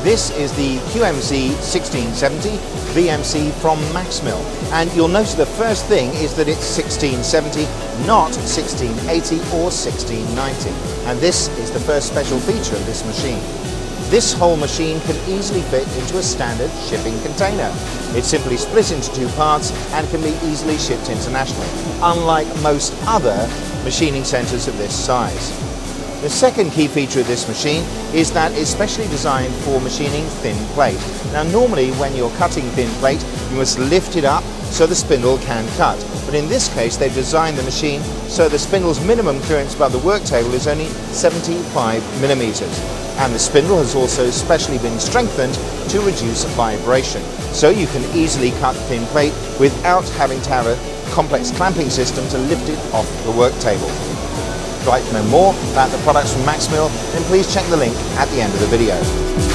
This is the QMZ 1670 VMC from Maxmill, and you'll notice the first thing is that it's 1670, not 1680 or 1690, and this is the first special feature of this machine. This whole machine can easily fit into a standard shipping container. It's simply split into two parts and can be easily shipped internationally, unlike most other machining centers of this size. The second key feature of this machine is that it's specially designed for machining thin plate. Now normally when you're cutting thin plate, you must lift it up so the spindle can cut. But in this case they've designed the machine so the spindle's minimum clearance above the work table is only 75 millimeters. And the spindle has also specially been strengthened to reduce vibration. So you can easily cut thin plate without having to have a complex clamping system to lift it off the work table. If you'd like to know more about the products from Maxmill, then please check the link at the end of the video.